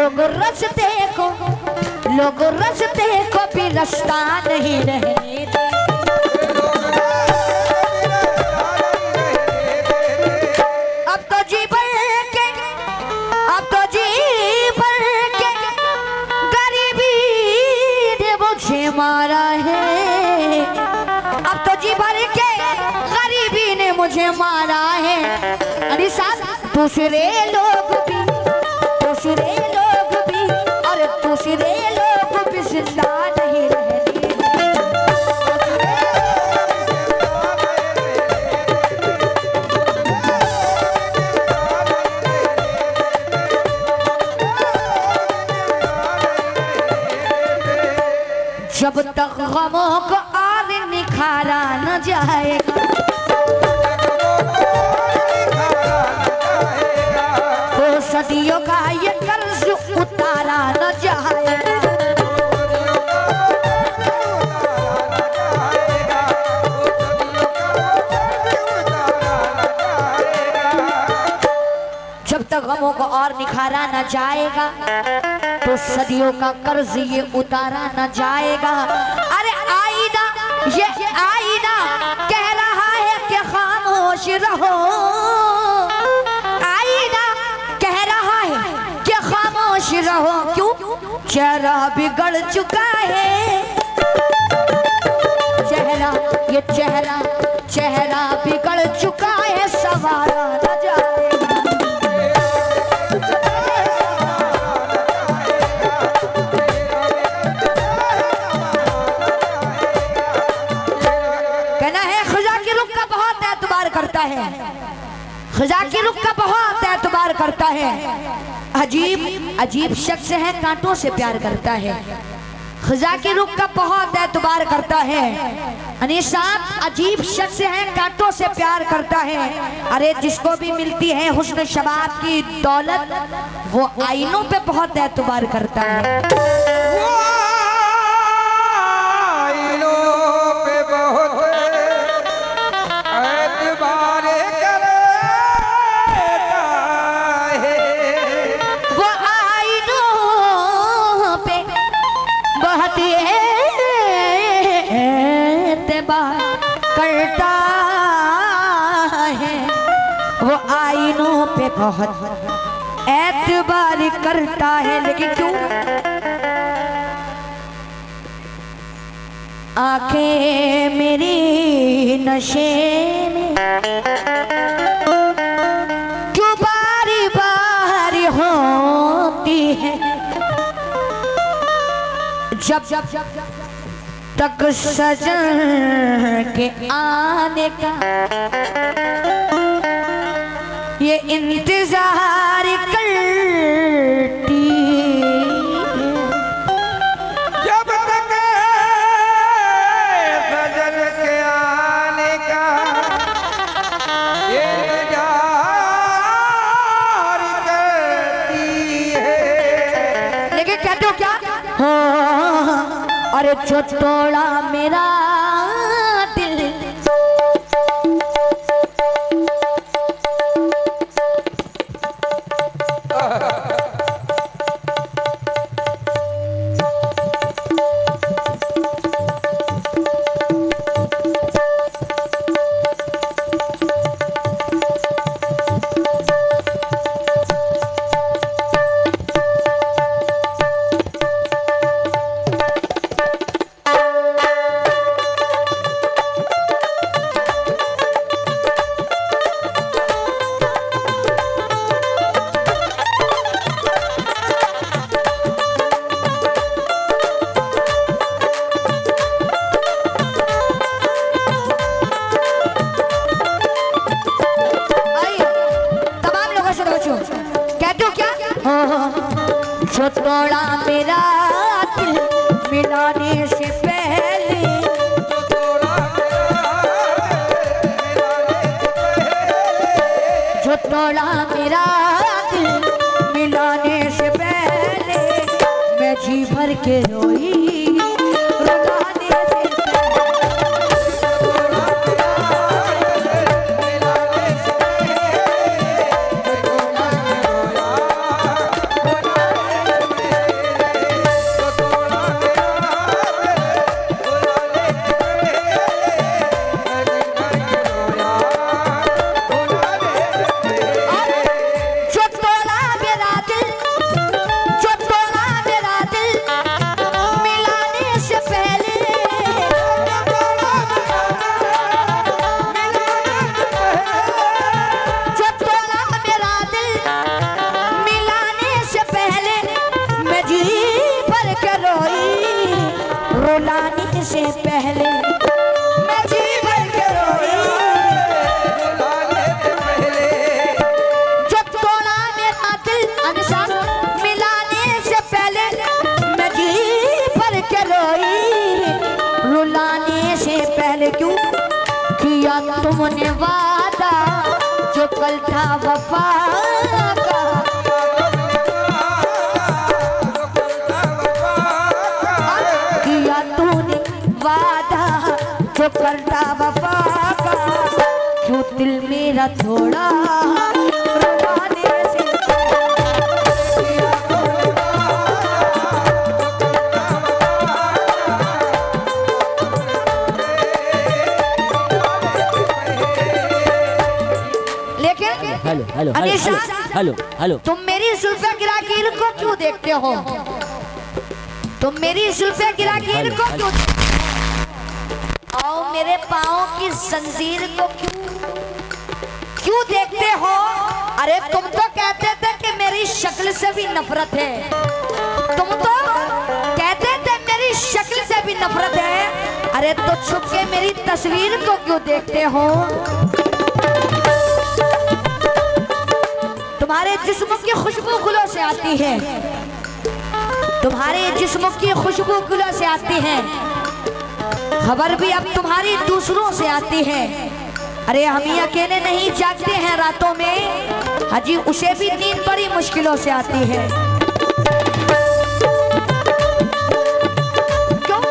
लोग रस्ते को भी रास्ता नहीं रहने दे। अब तो जी भर के गरीबी ने मुझे मारा है। अब तो जी भर के गरीबी ने मुझे मारा है। अरे साथ दूसरे लोग भी और दूसरे लोग भी जिंदा नहीं रहने। जब तक गमों को और निखारा न जाएगा, तो सदियों का ये कर्ज उतारा न जाएगा। जब तक गमों को और निखारा न जाएगा, तो सदियों का कर्ज ये उतारा न जाएगा। अरे आईना, ये आईना कह रहा है कि खामोश रहो। आईना कह रहा है कि खामोश रहो। क्यों? चेहरा बिगड़ चुका है। चेहरा बिगड़ चुका है, सवारा न जाएगा। खुदा की रुख का बहुत एतबार करता है। अजीब शख्स है, कांटों से प्यार करता है। खुदा की रुख का बहुत एतबार करता है। अनीसात अजीब शख्स है, कांटों से प्यार करता है। अरे जिसको भी मिलती है हुस्न शबाब की दौलत, वो आईनों पे बहुत एतबार करता है। करता है वो आईनों पे बहुत एतबार करता है। लेकिन क्यों? आंखें मेरी नशे में क्यों बारी बारी होती है। जब तक सजन के आने का ये इंतजार करती, जब तक सजन के आने का ये इंतजार करती है। लेकिन कहते हो क्या? अरे जो तोड़ा मेरा दिल, जो तोड़ा मेरा दिल मिलाने से पहले, जो तोड़ा मेरा दिल मिलाने से पहले, मैं जी भर के रोई रुलाने से पहले। तुमने वादा जो कल था वफा का, किया तूने वादा जो कल था वफा का, क्यों दिल मेरा थोड़ा रुलाने से hello hello Anisha, hello hello तुम मेरी जुल्फे गिरागीर को क्यों देखते हो? तुम मेरी जुल्फे गिरागीर को क्यों, और मेरे पाँव की जंजीर को क्यों देखते हो? अरे तुम तो कहते थे कि मेरी शक्ल से भी नफरत है, तुम तो कहते थे मेरी शक्ल से भी नफरत है। अरे तो छुप के मेरी तस्वीर को क्यों देखते हो? तुम्हारे जिस्म की खुशबू गुलों से आती है, तुम्हारे जिस्म की खुशबू गुलों से आती है, खबर भी अब तुम्हारी दूसरों से आती है। अरे हम ही अकेले नहीं जागते हैं रातों में, हाजी उसे भी नींद बड़ी मुश्किलों से आती है। क्यों?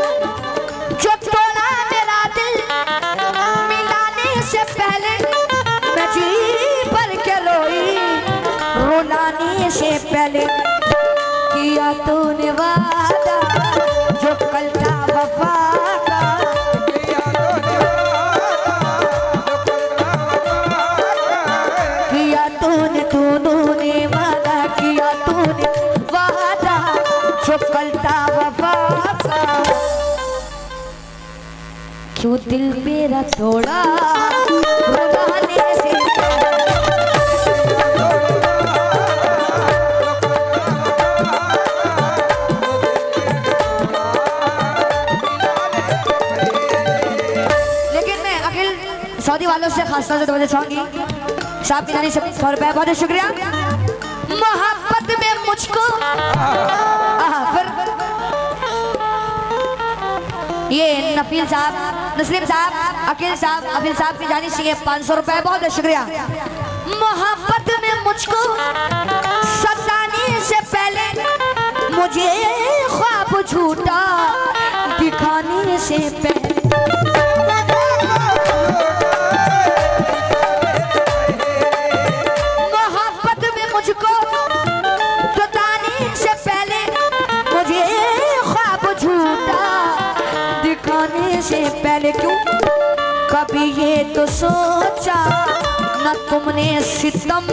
जो तोड़ा मेरा दिल मिलाने से पहले मैं जी भर के रोई, रुलाने से पहले किया तूने वादा जो कल था वफा का, किया तूने वादा, किया तूने वादा जो कल था वफा का, क्यों दिल मेरा थोड़ा रुलाने से सऊदी वालों से खास तौर से तवज्जो चाहूंगी, साहब की जानी से ₹100 बहुत शुक्रिया। मोहब्बत में मुझको फिर ये नफील साहब, नसरीम साहब, अकील साहब, अफील साहब की जानी से ₹500 बहुत शुक्रिया। मोहब्बत में मुझको सताने से पहले मुझे ख्वाब झूठा दिखाने से पहले, से पहले क्यों कभी ये तो सोचा न तुमने सितम,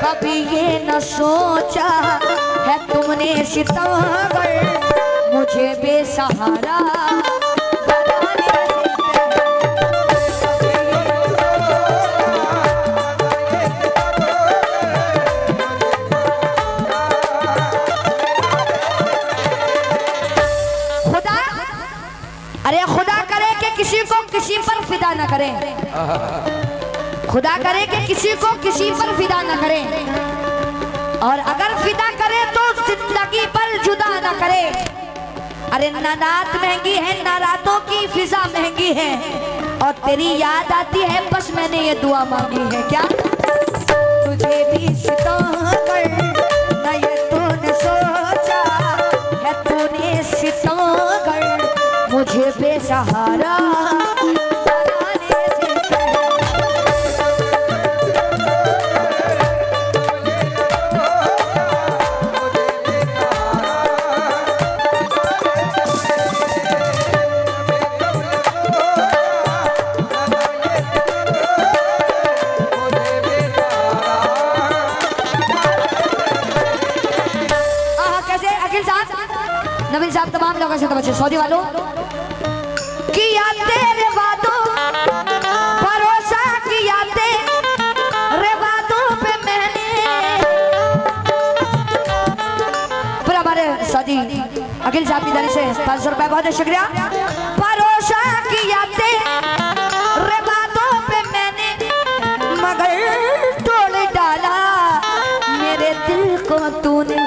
कभी ये न सोचा है तुमने सितमगर मुझे बेसहारा किसी को किसी पर फिदा न करें, खुदा करे कि किसी को किसी पर फिदा न करें, और अगर फिदा करे तो जिंदगी पर जुदा न करे। अरे ना रात महंगी है ना रातों की फिजा महंगी है, और तेरी याद आती है बस मैंने ये दुआ मांगी है, क्या तुझे भी सितमगर न ये तूने सोचा है, तूने सितमगर मुझे बेसहारा बनाने से कैसे अखिल साहब, नवीन साहब, तमाम लोगों से बच्चे सऊदी वालों किया तेरे वादों भरोसा किया तेरे वादों पे मैंने, फिर हमारे सऊदी अखिल साहब की जाने से ₹500 बहुत शुक्रिया। भरोसा किया तेरे वादों पे मैंने मगर तोड़ डाला मेरे दिल को तूने,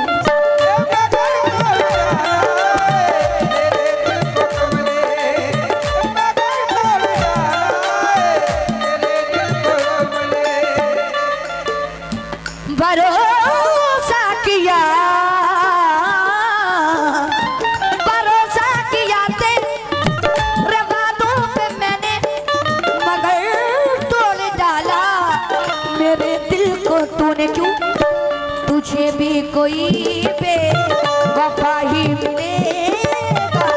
कोई बेवफा ही मिलेगा।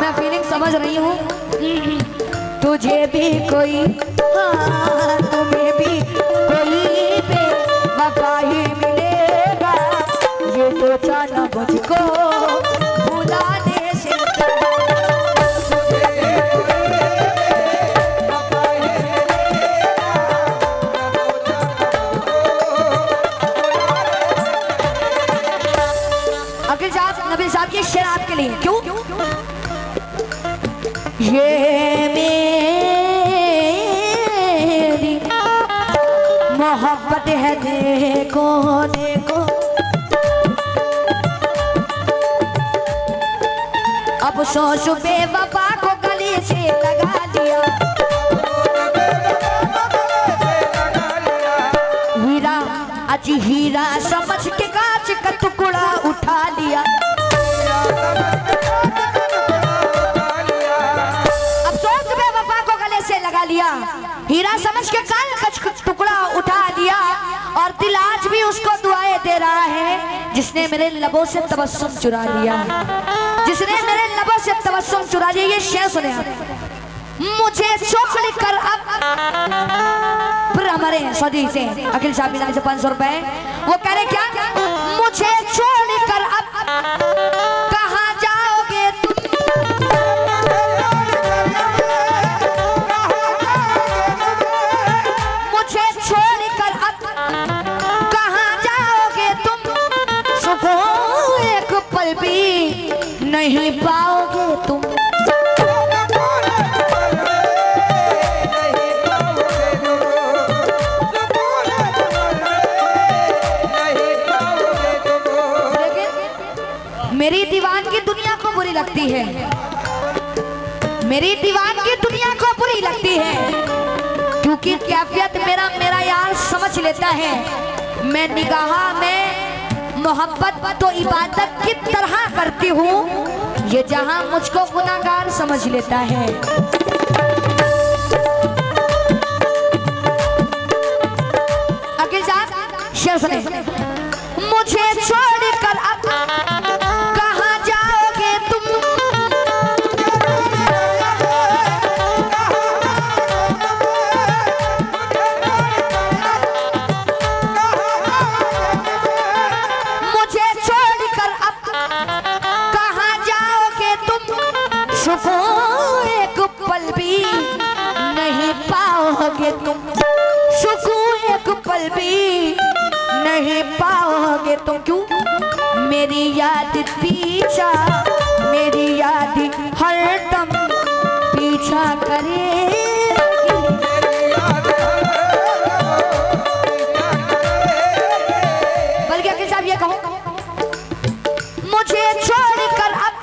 मैं फीलिंग समझ रही हूँ। तुझे भी कोई, हाँ तुम्हें भी कोई बेवफा ही मिलेगा। ये सोचा न मुझको भुलाने से। अखिल साहब, नबी साहब की शेर आपके लिए। क्यों? ये मेरी मोहब्बत है, देखो देखो। अब सोच बेवफा को गले से लगा लिया। हीरा अजी हीरा समझ के कांच का टुकड़ा उठा लिया। अब सोच बेवफा को गले से लगा लिया, हीरा समझ के कांच का टुकड़ा उठा लिया। और दिल आज भी उसको दुआएं दे रहा है, जिसने मेरे लबों से तबस्सुम चुरा लिया, जिसने मेरे लबों से तबस्सुम चुरा लिया। ये शेर सुने आप। मुझे छोड़ कर अब हमारे सदी से अखिल साहब नाम से 500 रुपए। वो कह रहे क्या? मुझे छोड़ कर अब कहाँ जाओगे तुम? मुझे छोड़ कर अब कहाँ जाओगे तुम? सुकून एक पल भी नहीं पाओगे तुम। मेरी दीवानगी दुनिया को बुरी लगती है, मेरी दीवानगी दुनिया को बुरी लगती है, क्योंकि कैफियत मेरा यार समझ लेता है। मैं निगाह में मोहब्बत तो इबादत की तरह करती हूँ, ये जहां मुझको गुनाहगार समझ लेता है। अखिल साहब शेर सुने। मुझे छोड़कर अब कहाँ जाओगे तुम? मुझे छोड़कर अब कहाँ जाओगे तुम? सुकून एक पल भी नहीं पाओगे तुम। सुकून एक पल भी नहीं पाओगे तुम। क्यों? मेरी याद पीछा, मेरी याद हरदम पीछा करे। बल्कि अखिल साहब ये कहो, मुझे छोड़कर अब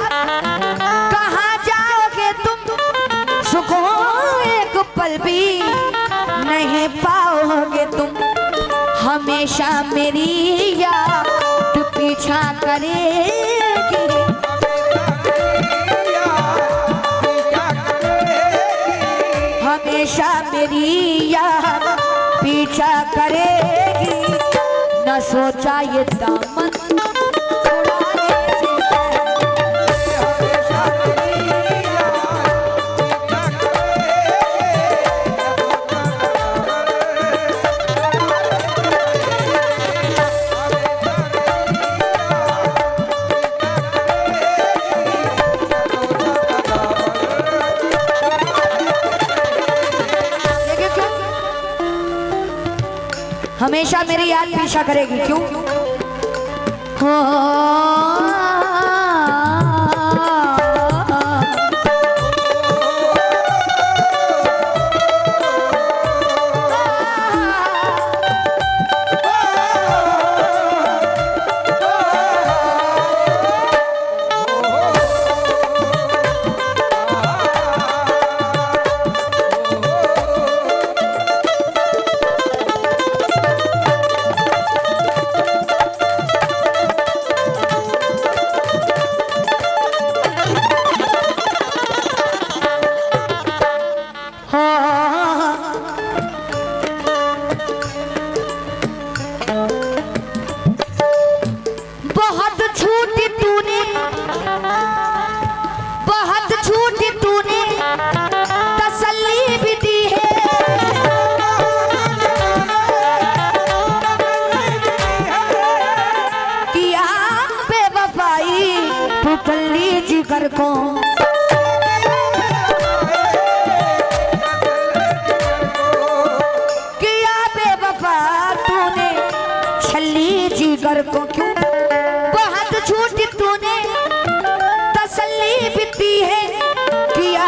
कहाँ जाओगे तुम? सुकून एक पल भी नहीं पाओगे तुम। हमेशा मेरी याद पीछा करेगी। हमेशा मेरी याद पीछा करेगी। न सोचा ये दामन छुड़ाने से। हमेशा मेरी याद पीछा करेगी। क्यों? छूटी तूने, बहुत छूटी तूने, तसल्ली भी दी है। किया बेवफाई तू कल्ली जिगर को, किया बेवफा तूने छल्ली जिगर को। क्यों बहुत छूटी तूने, तसल्ली भी दी है। किया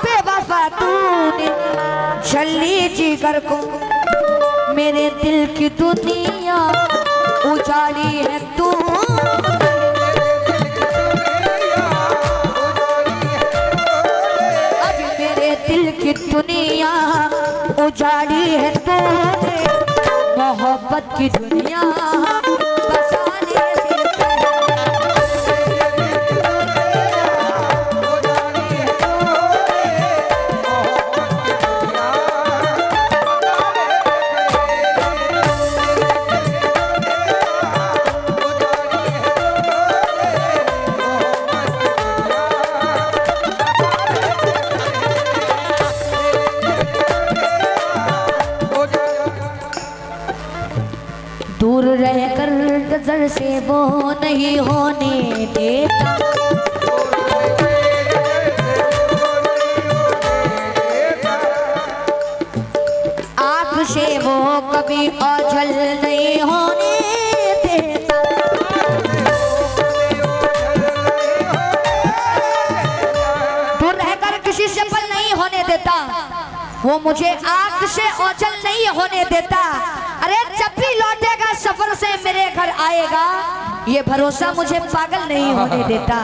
बेवफा तूने छल्ली जिगर को। मेरे दिल की दुनिया उजाड़ी है तू, आज मेरे दिल की दुनिया उजाड़ी है तूने। मोहब्बत की दुनिया बसाने से दूर रहकर नजर से वो नहीं होने देता। आँख से वो कभी ओझल नहीं होने देता। दूर रहकर किसी से पल नहीं होने देता, वो मुझे आँख से ओझल नहीं होने देता। अरे जब भी लौटेगा सफर से मेरे घर आएगा, ये भरोसा मुझे पागल नहीं होने देता।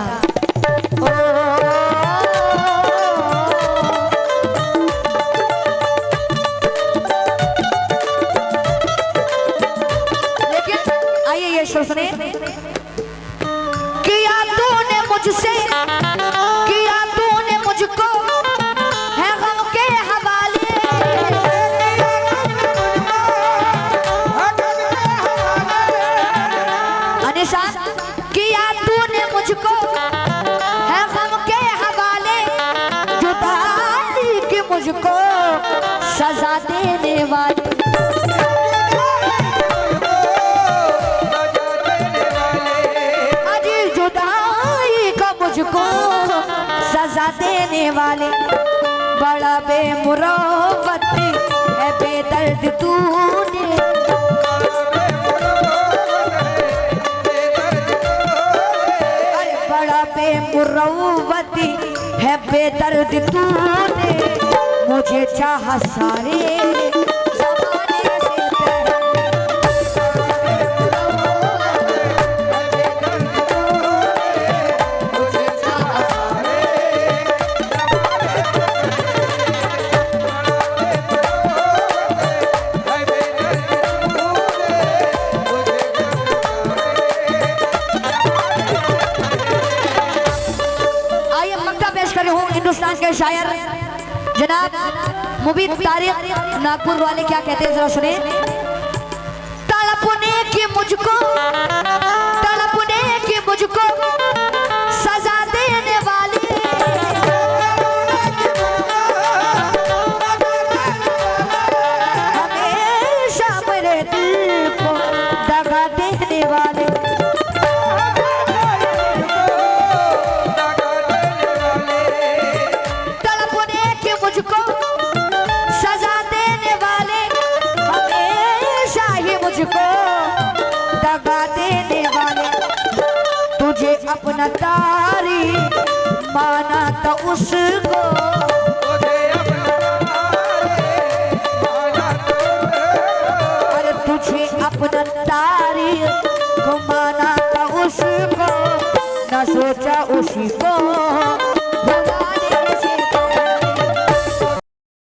लेकिन आइए ये सुर सुने। किया तूने मुझसे, किया तूने मुझको है गम के हवाले। अनिशा, किया तूने मुझको है गम के हवाले, जुदाई की मुझको सजा देने वाले। अजी जुदाई का मुझको सजा देने वाले। बड़ा बेमुरव्वत है बेदर्द तूने, बड़ा बेमुरव्वती है बेदर्द तूने। मुझे चाहा सारे ज़माने से पहले। मुझे चाहा हिंदुस्तान के शायर जनाब मुबीन तारिक नागपुर वाले क्या कहते हैं, जरा सुने। तड़पने की मुझको, तड़पने की मुझको सजा देने वाली, हमेशा मेरे दिल को दगा देने वाले। मुझको सजा देने वाले, हमेशा ही मुझको दगा देने वाले। तुझे अपना तारी माना तो उसको, अरे तुझे अपना तारी को माना तो उसको, न सोचा उसी को